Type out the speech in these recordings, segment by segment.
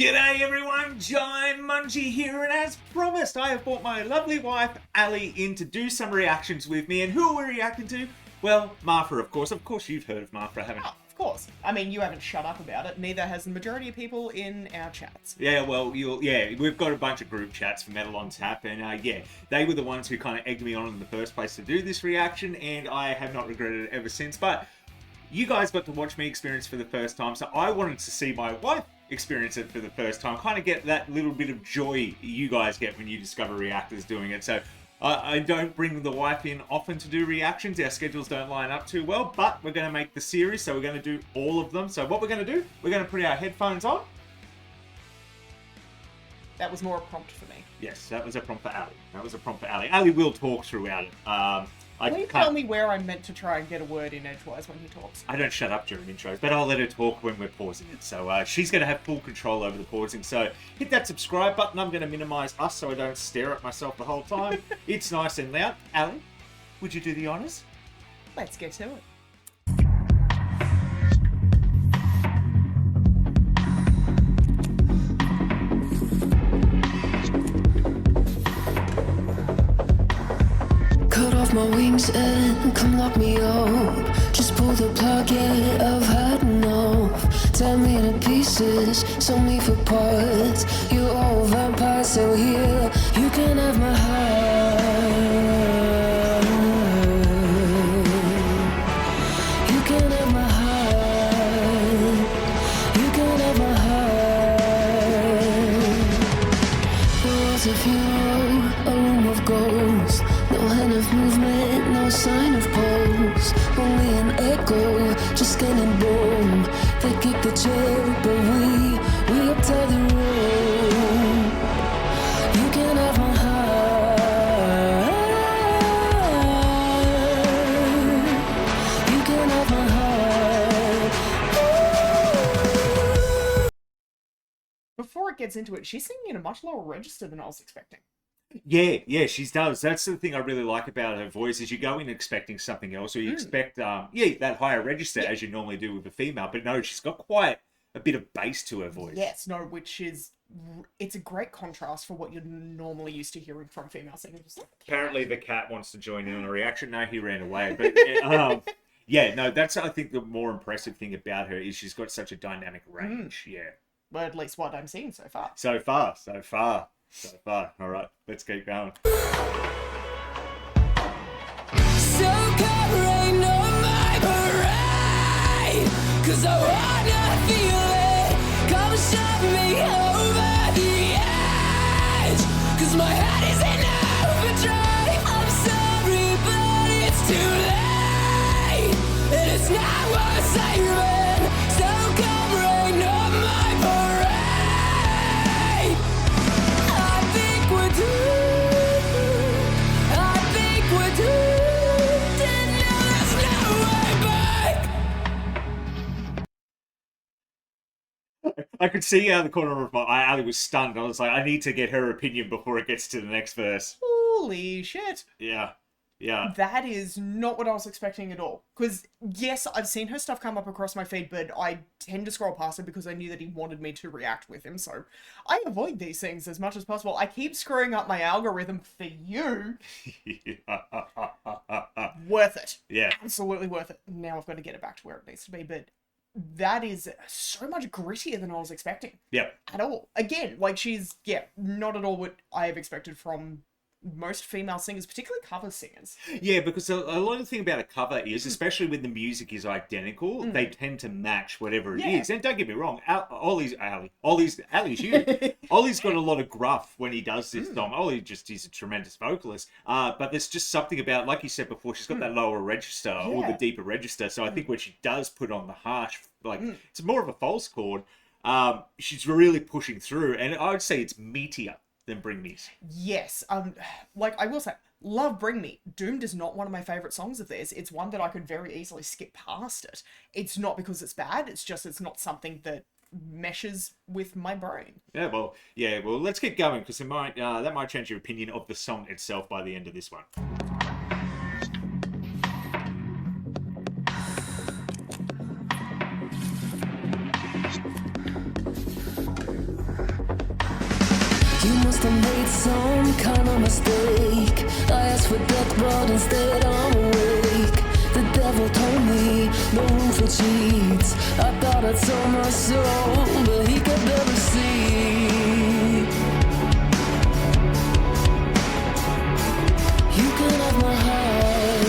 G'day everyone, Jai Mungie here, and as promised, I have brought my lovely wife, Ali, in to do some reactions with me, and who are we reacting to? Well, MAPHRA, of course. Of course you've heard of MAPHRA, haven't you? Oh, of course. I mean, you haven't shut up about it, neither has the majority of people in our chats. Yeah, well, we've got a bunch of group chats for Metal on Tap, and they were the ones who kind of egged me on in the first place to do this reaction, and I have not regretted it ever since, but you guys got to watch me experience for the first time, so I wanted to see my wife experience it for the first time, kind of get that little bit of joy you guys get when you discover reactors doing it. So I don't bring the wife in often to do reactions, our schedules don't line up too well, but we're going to make the series, so we're going to do all of them. So what we're going to do, we're going to put our headphones on. That was more a prompt for me. Yes, that was a prompt for Ali. Ali will talk throughout it. Please tell me where I'm meant to try and get a word in edgewise when he talks. I don't shut up during intros, but I'll let her talk when we're pausing it. So she's going to have full control over the pausing. So hit that subscribe button. I'm going to minimize us so I don't stare at myself the whole time. It's nice and loud. Ali, would you do the honors? Let's get to it. My wings and come lock me up. Just pull the plug, yeah, I've had enough. Tear me to pieces, sell me for parts. You're all vampires, so here you can have my heart. You can have my heart. You can have my heart. The walls of you, a room of ghosts. No hand of movement, no sign of pulse. Only an echo, just getting boom. They kick the chair, but we uptight the room. You can have my heart. You can have my heart. Before it gets into it, she's singing in a much lower register than I was expecting. Yeah, she does. That's the thing I really like about her voice, is you go in expecting something else, or you expect, that higher register as you normally do with a female. But no, she's got quite a bit of bass to her voice. Yes, no, which is, it's a great contrast for what you're normally used to hearing from female singers. Apparently the cat wants to join in on a reaction. No, he ran away. But that's, I think, the more impressive thing about her is she's got such a dynamic range. Yeah. Well, at least what I'm seeing so far. So far. All right, let's keep going. So come rain on my parade, 'cause I wanna feel it. Come shove me over the edge, 'cause my head is in overdrive. I'm sorry, but it's too late, and it's not worth saving. So come rain on my parade. I think we're doomed, and now there's no way back. I could see out of the corner of my eye, Ali was stunned. I was like, I need to get her opinion before it gets to the next verse. Holy shit. Yeah. That is not what I was expecting at all. Because, yes, I've seen her stuff come up across my feed, but I tend to scroll past it because I knew that he wanted me to react with him. So I avoid these things as much as possible. I keep screwing up my algorithm for you. Worth it. Yeah. Absolutely worth it. Now I've got to get it back to where it needs to be, but that is so much grittier than I was expecting. Yeah. At all. Again, like she's, not at all what I have expected from most female singers, particularly cover singers. Yeah, because a lot of the thing about a cover is, especially when the music is identical, they tend to match whatever it is. And don't get me wrong, Ollie's you. Ollie's got a lot of gruff when he does this song. Ollie is a tremendous vocalist. But there's just something about, like you said before, she's got that lower register or the deeper register. So I think when she does put on the harsh, it's more of a false chord, she's really pushing through. And I would say it's meatier than Bring Me's. Yes. Like I will say, love Bring Me. Doomed is not one of my favourite songs of theirs. It's one that I could very easily skip past it. It's not because it's bad, it's just it's not something that meshes with my brain. Well, let's keep going, because that might change your opinion of the song itself by the end of this one. You must have made some kind of mistake. I asked for death, but instead I'm awake. The devil told me no room for cheats. I thought I'd sold my soul, but he kept the receipt. You can have my heart.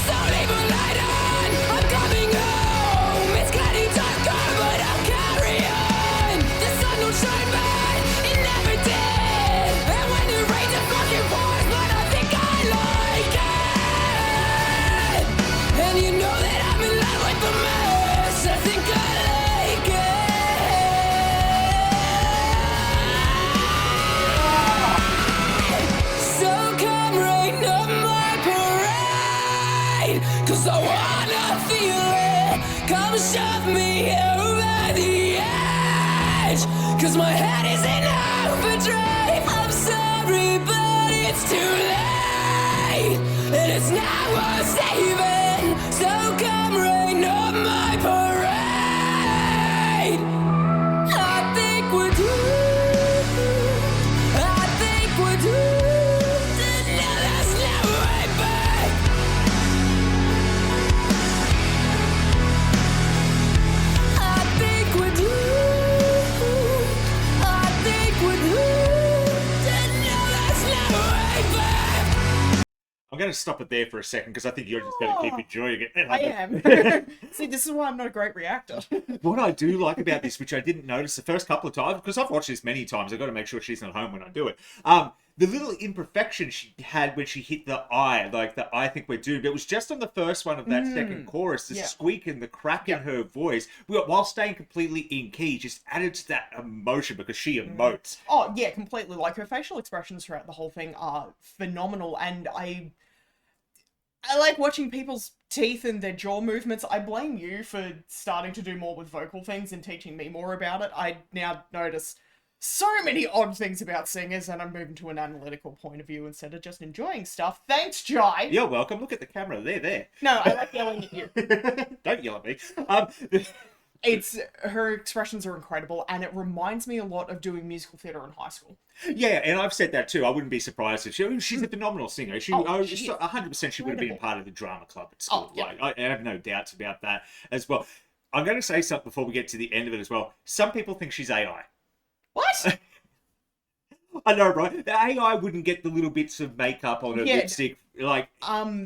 So leave a light on. I'm coming home. It's getting darker, but I'll carry on. The sun don't shine, but it never did. And when it rains, it fucking pours, but I think I like it. And you know that I'm in love with the mess. I think I like it. So come rain on my parade, 'cause I wanna feel it. Come shove me over the edge, 'cause my head is in overdrive. I'm sorry, but it's too late, and it's not worth saving. So come rain on my parade. I think we're doomed. I think we're doomed. No, there's no way back. I think we're doomed. I think we're doomed. No, there's no way back. I'm going to stop it there for a second because I think you're just going to keep enjoying it. I am. See, this is why I'm not a great reactor. What I do like about this, which I didn't notice the first couple of times, because I've watched this many times, I've got to make sure she's not home when I do it. The little imperfection she had when she hit the I, like the I think we're doomed, it was just on the first one of that second chorus, the Yeah. squeak and the crack in her voice, while staying completely in key, just added to that emotion because she emotes. Oh, yeah, completely. Like, her facial expressions throughout the whole thing are phenomenal, and I like watching people's teeth and their jaw movements. I blame you for starting to do more with vocal things and teaching me more about it. I now notice so many odd things about singers, and I'm moving to an analytical point of view instead of just enjoying stuff. Thanks, Jai! You're welcome. Look at the camera. They're there. No, I like yelling at you. Don't yell at me. It's her expressions are incredible, and it reminds me a lot of doing musical theatre in high school. Yeah, and I've said that too. I wouldn't be surprised if she's a phenomenal singer. She, Oh, she is 100% she would have been incredible. part of the drama club at school. Oh, yeah. Like, I have no doubts about that as well. I'm going to say something before we get to the end of it as well. Some people think she's AI. What? I know, right? The AI wouldn't get the little bits of makeup on her Yeah. lipstick. Like,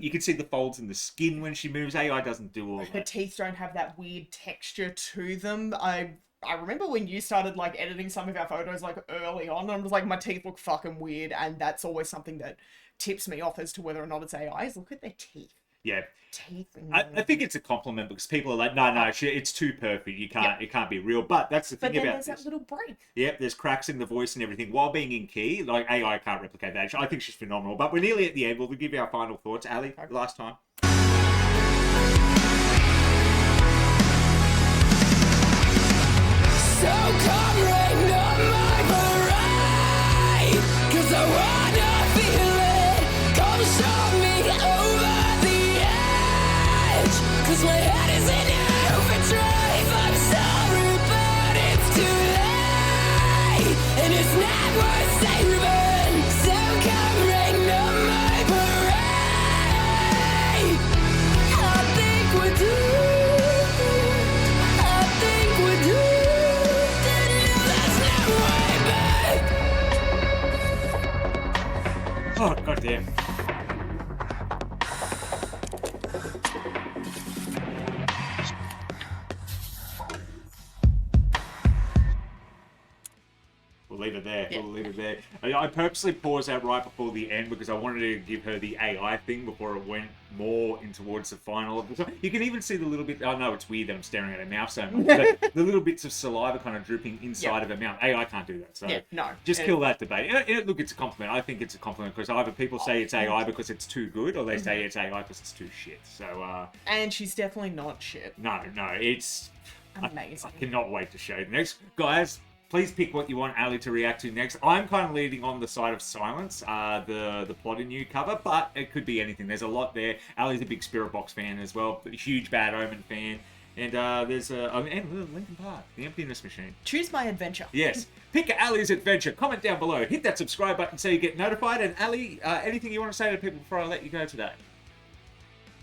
you can see the folds in the skin when she moves. AI doesn't do all Her that. teeth don't have that weird texture to them. I remember when you started like editing some of our photos like early on, and I was like, my teeth look fucking weird, and that's always something that tips me off as to whether or not it's AI. Is look at their teeth. Yeah. Teeth. I think it's a compliment because people are like, no, it's too perfect. You can't, It can't be real. But that's the But thing then about there's this. that little break. Yep, there's cracks in the voice and everything while being in key. Like, AI can't replicate that. I think she's phenomenal. But we're nearly at the end. We'll give you our final thoughts. Ali, last time. So come rain on my parade, 'cause I wanna feel it. Come show me over the edge, 'cause my head is in overdrive. I'm sorry, but it's too late, and it's not worth saving. So come rain on my parade. I think we're doomed. I think we're doomed. There's no way back. Oh, goddamn. We'll leave it there. Yeah. We'll leave it there. I purposely paused that right before the end because I wanted to give her the AI thing before it went more in towards the final of the song. You can even see the little bit. I know it's weird that I'm staring at her mouth so much, but the little bits of saliva kind of dripping inside of her mouth. AI can't do that. So Yeah, no. just kill that debate. Look, it's a compliment. I think it's a compliment because either people say it's AI because it's too good, or they say it's AI because it's too shit. So And she's definitely not shit. no, it's Amazing. I cannot wait to show you next, guys. Please pick what you want Ali to react to next. I'm kind of leading on the side of Silence, the Plot in You cover, but it could be anything. There's a lot there. Ali's a big Spirit Box fan as well, a huge Bad Omen fan. And there's and Linkin Park, The Emptiness Machine. Choose my adventure. Yes. Pick Ali's adventure. Comment down below. Hit that subscribe button so you get notified. And Ali, anything you want to say to people before I let you go today?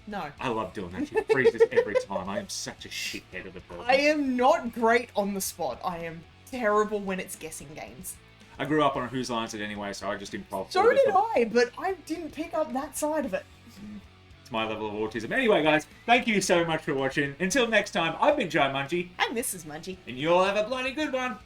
No. I love doing that. She freezes every time. I am such a shithead of a person. I am not great on the spot. I am terrible when it's guessing games. I grew up on Whose Lines It Anyway, so I just improv. So did I, but I didn't pick up that side of it. It's my level of autism. Anyway, guys, thank you so much for watching. Until next time, I've been Joe Mungie. And this is Mungie. And you all have a bloody good one.